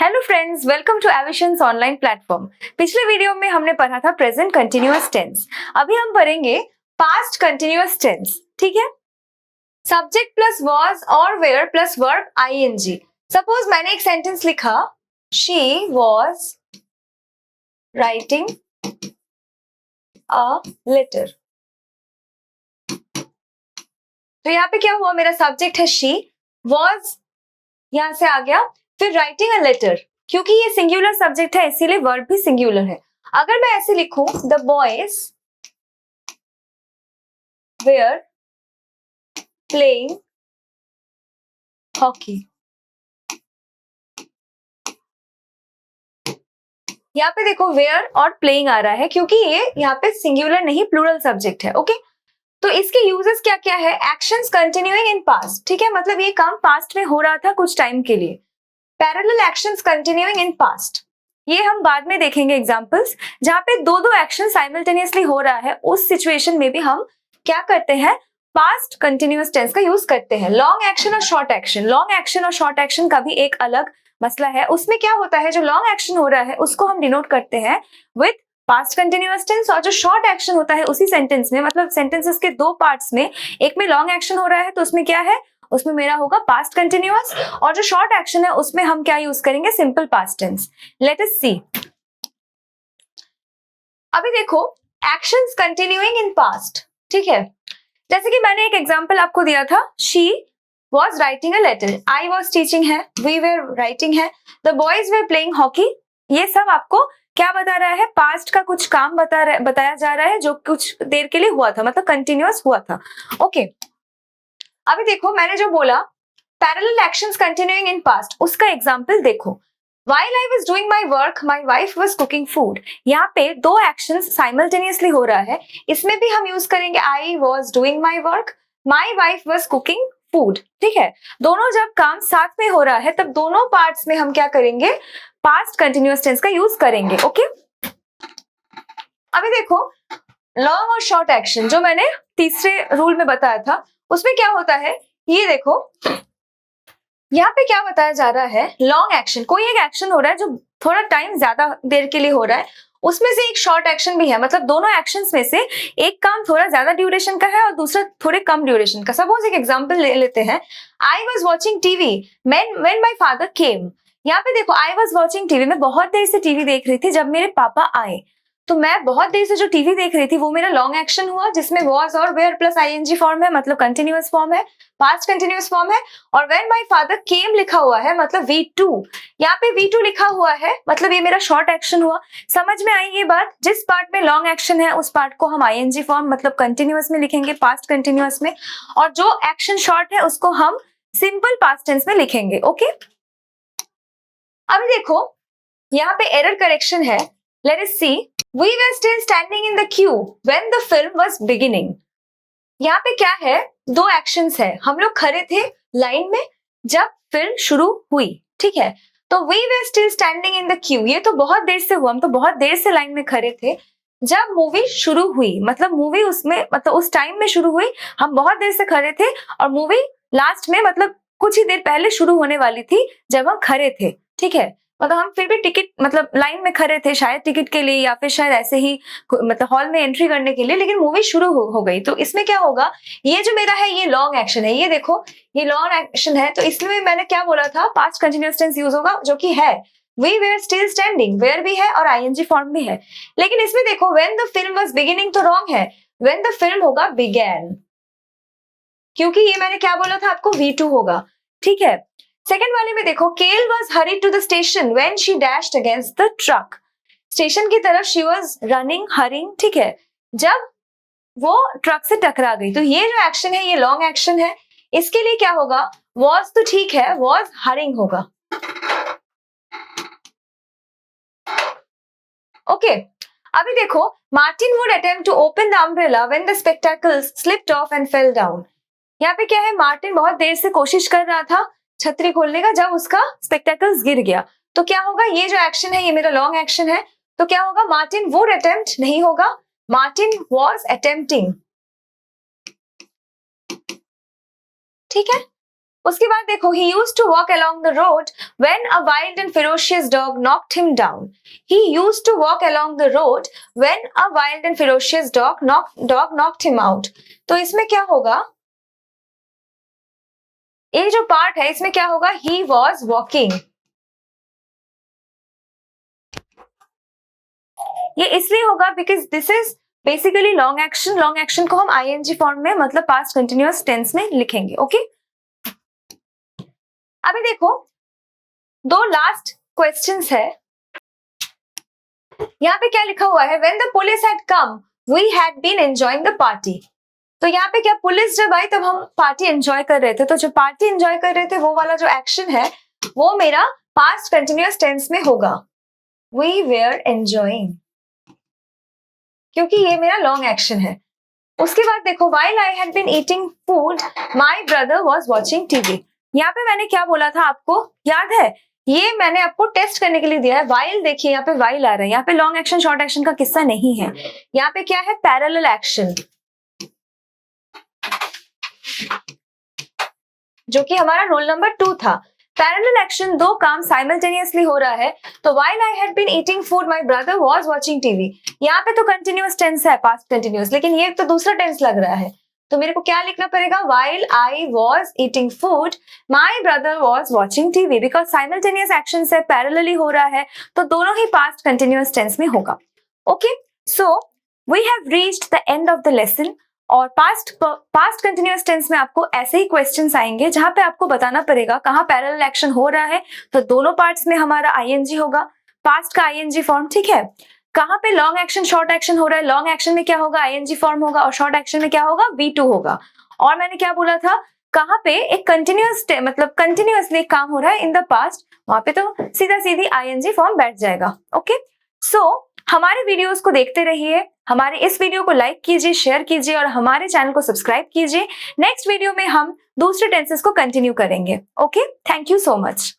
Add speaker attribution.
Speaker 1: Hello friends, welcome to एविशंस online platform. पिछले video में हमने पढ़ा था प्रेजेंट कंटिन्यूअस टेंस। अभी हम पढ़ेंगे पास्ट कंटिन्यूअस टेंस। ठीक है, सब्जेक्ट प्लस वाज और were plus verb I N G. Suppose मैंने एक सेंटेंस लिखा, she was writing a letter. तो यहाँ पे क्या हुआ, मेरा सब्जेक्ट है शी, वॉज यहां से आ गया, फिर राइटिंग अ लेटर। क्योंकि ये सिंगुलर सब्जेक्ट है इसीलिए वर्ब भी सिंगुलर है। अगर मैं ऐसे लिखूं, the boys were playing hockey. यहाँ पे देखो वेयर और प्लेइंग आ रहा है क्योंकि ये यहाँ पे सिंगुलर नहीं प्लूरल सब्जेक्ट है। ओके, तो इसके यूजेस क्या क्या है? Actions continuing in past. ठीक है, मतलब ये काम पास्ट में हो रहा था कुछ टाइम के लिए। Parallel actions continuing in past, ये हम बाद में देखेंगे एग्जांपल्स। जहां पे दो दो एक्शन साइमल्टेनियसली हो रहा है, उस सिचुएशन में भी हम क्या करते हैं? पास्ट कंटिन्यूअस टेंस का यूज करते हैं। लॉन्ग एक्शन और शॉर्ट एक्शन, लॉन्ग एक्शन और शॉर्ट एक्शन का भी एक अलग मसला है। उसमें क्या होता है, जो लॉन्ग एक्शन हो रहा है उसको हम डिनोट करते हैं विथ पास्ट कंटिन्यूअस टेंस, और जो शॉर्ट एक्शन होता है उसी सेंटेंस में, मतलब सेंटेंसेस के दो पार्ट्स में, एक में लॉन्ग एक्शन हो रहा है तो उसमें क्या है, उसमें मेरा होगा पास्ट कंटिन्यूअस, और जो शॉर्ट एक्शन है उसमें हम क्या यूज करेंगे? Simple past tense. Let us see. अभी देखो एक्शंस कंटिन्यूइंग इन पास्ट। ठीक है, जैसे कि मैंने एक एग्जांपल आपको दिया था, she was writing a letter, I was teaching है, वी वेर राइटिंग है, the boys were playing hockey. ये सब आपको क्या बता रहा है? पास्ट का कुछ काम बताया जा रहा है जो कुछ देर के लिए हुआ था, मतलब कंटिन्यूअस हुआ था। ओके, अभी देखो मैंने जो बोला parallel actions continuing in past, उसका एग्जांपल देखो। While I was doing my work, my wife was cooking food. यहाँ पे दो एक्शंस साइमल्टेनियसली हो रहा है, इसमें भी हम यूज करेंगे I was doing my work, my wife was cooking food. ठीक है, दोनों जब काम साथ में हो रहा है तब दोनों पार्ट्स में हम क्या करेंगे? पास्ट कंटिन्यूअस टेंस का यूज करेंगे। ओके, अभी देखो लॉन्ग और शॉर्ट एक्शन जो मैंने तीसरे रूल में बताया था, उसमें क्या होता है ये देखो। यहाँ पे क्या बताया जा रहा है? लॉन्ग एक्शन, कोई एक एक्शन हो रहा है जो थोड़ा टाइम ज्यादा देर के लिए हो रहा है, उसमें से एक शॉर्ट एक्शन भी है, मतलब दोनों एक्शंस में से एक काम थोड़ा ज्यादा ड्यूरेशन का है और दूसरा थोड़े कम ड्यूरेशन का। सपोज एक एग्जांपल ले लेते हैं, I was watching TV when my father came. यहाँ पे देखो आई वॉज वॉचिंग टीवी, मैं बहुत देर से टीवी देख रही थी जब मेरे पापा आए। तो मैं बहुत देर से जो टीवी देख रही थी वो मेरा लॉन्ग एक्शन हुआ, जिसमें वॉज और वेयर प्लस आईएनजी फॉर्म है, मतलब कंटिन्यूअस फॉर्म है, पास्ट कंटिन्यूअस फॉर्म है। और व्हेन माय फादर केम लिखा हुआ है मतलब V2, यहाँ पे V2 लिखा हुआ है मतलब ये मेरा शॉर्ट एक्शन हुआ। समझ में आई ये बात? जिस पार्ट में लॉन्ग एक्शन है उस पार्ट को हम आईएनजी फॉर्म मतलब कंटिन्यूअस में लिखेंगे, पास्ट कंटिन्यूअस में, और जो एक्शन शॉर्ट है उसको हम सिंपल पास्ट टेंस में लिखेंगे। ओके, अभी देखो यहाँ पे एरर करेक्शन है। Let us see, we were still standing in the queue when the film was beginning. यहाँ पे क्या है? दो एक्शंस है, हम लोग खड़े थे लाइन में जब फिल्म शुरू हुई। ठीक है, तो we were still standing in the queue, ये तो बहुत देर से हुआ, हम तो बहुत देर से लाइन में खड़े थे जब मूवी शुरू हुई, मतलब मूवी उसमें मतलब उस टाइम में शुरू हुई, हम बहुत देर से खड़े थे, और मूवी लास्ट में मतलब कुछ ही देर पहले शुरू होने वाली थी जब हम खड़े थे। ठीक है, मतलब हम फिर भी टिकट मतलब लाइन में खड़े थे शायद टिकट के लिए, या फिर शायद ऐसे ही मतलब हॉल में एंट्री करने के लिए, लेकिन मूवी शुरू हो गई। तो इसमें क्या होगा, ये जो मेरा है ये लॉन्ग एक्शन है, ये देखो ये लॉन्ग एक्शन है, तो इसमें मैंने क्या बोला था? पास्ट कंटिन्यूअस टेंस यूज होगा, जो कि है we were still standing, were भी है और आईएनजी फॉर्म भी है। लेकिन इसमें देखो when the film was beginning तो रॉन्ग है, व्हेन द फिल्म होगा बिगैन, क्योंकि ये मैंने क्या बोला था आपको? V2 होगा। ठीक है, सेकंड वाले में देखो, Kel was hurried to the station when she dashed against the truck. Station की तरफ शी वाज रनिंग हरिंग, ठीक है, जब वो ट्रक से टकरा गई। तो ये जो एक्शन है ये लॉन्ग एक्शन है, इसके लिए क्या होगा? वॉज तो ठीक है, वॉज हरिंग होगा। ओके, अभी देखो Martin would attempt to open the umbrella when the spectacles slipped off and fell down. यहाँ पे क्या है? मार्टिन बहुत देर से कोशिश कर रहा था छतरी खोलने का जब उसका स्पेक्टेकल्स गिर गया। तो क्या होगा? ये जो एक्शन है ये मेरा लॉन्ग एक्शन है, तो क्या होगा? मार्टिन वुड अटेम्प्ट नहीं होगा, मार्टिन वॉज अटेम्प्टिंग। ठीक है, उसके बाद देखो, he used to walk along the road when a wild and ferocious dog knocked him down. He used to walk along the road when a wild and ferocious dog knocked him out. तो इसमें क्या होगा, ये जो part है इसमें क्या होगा, he was walking. ये इसलिए होगा because this is basically long action. Long action को हम आईएनजी फॉर्म में मतलब पास्ट कंटिन्यूअस टेंस में लिखेंगे. ओके अभी देखो दो लास्ट क्वेश्चंस है. यहाँ पे क्या लिखा हुआ है, when the police had come we had been enjoying the party. तो यहाँ पे क्या, पुलिस जब आई तब हम पार्टी एंजॉय कर रहे थे. तो जो पार्टी एंजॉय कर रहे थे वो वाला जो एक्शन है वो मेरा पास्ट कंटिन्यूअस टेंस में होगा. वी वेयर एंजॉयिंग, क्योंकि ये मेरा लॉन्ग एक्शन है. उसके बाद देखो, while I had been eating food, my brother was watching TV. यहाँ पे मैंने क्या बोला था आपको याद है, ये मैंने आपको टेस्ट करने के लिए दिया है. while देखिए यहाँ पे while आ रहा है, यहाँ पे लॉन्ग एक्शन शॉर्ट एक्शन का किस्सा नहीं है. यहाँ पे क्या है, पैरेलल एक्शन, जो कि हमारा रोल नंबर 2 था. पैरेलल एक्शन, दो काम साइमल्टेनियसली हो रहा है. तो while I had been eating food, my brother was watching TV. यहाँ पे तो कंटिन्यूअस टेंस है, पास्ट कंटिन्यूअस, लेकिन ये तो दूसरा टेंस लग रहा है. तो मेरे को क्या लिखना पड़ेगा, while I was eating food, my brother was watching TV. Because simultaneous action से पैरेलली हो रहा है तो दोनों ही पास्ट कंटिन्यूअस टेंस में होगा. Okay so we have reached the end of the lesson. और पास्ट कंटिन्यूअस टेंस में आपको ऐसे ही क्वेश्चंस आएंगे जहां पे आपको बताना पड़ेगा कहाँ पैरेलल एक्शन हो रहा है. तो दोनों पार्ट्स में हमारा आईएनजी होगा, पास्ट का आईएनजी फॉर्म. ठीक है, कहाँ पे लॉन्ग एक्शन शॉर्ट एक्शन हो रहा है, लॉन्ग एक्शन में क्या होगा, आईएनजी फॉर्म होगा, और शॉर्ट एक्शन में क्या होगा, V2 होगा. और मैंने क्या बोला था, कहाँ पे एक कंटिन्यूअस मतलब कंटिन्यूअसली काम हो रहा है इन द पास्ट, वहां पे तो सीधा सीधी आईएनजी फॉर्म बैठ जाएगा. ओके सो हमारे वीडियोस को देखते रहिए, हमारे इस वीडियो को लाइक कीजिए, शेयर कीजिए और हमारे चैनल को सब्सक्राइब कीजिए. नेक्स्ट वीडियो में हम दूसरे टेंसेस को कंटिन्यू करेंगे. Okay, thank you so much.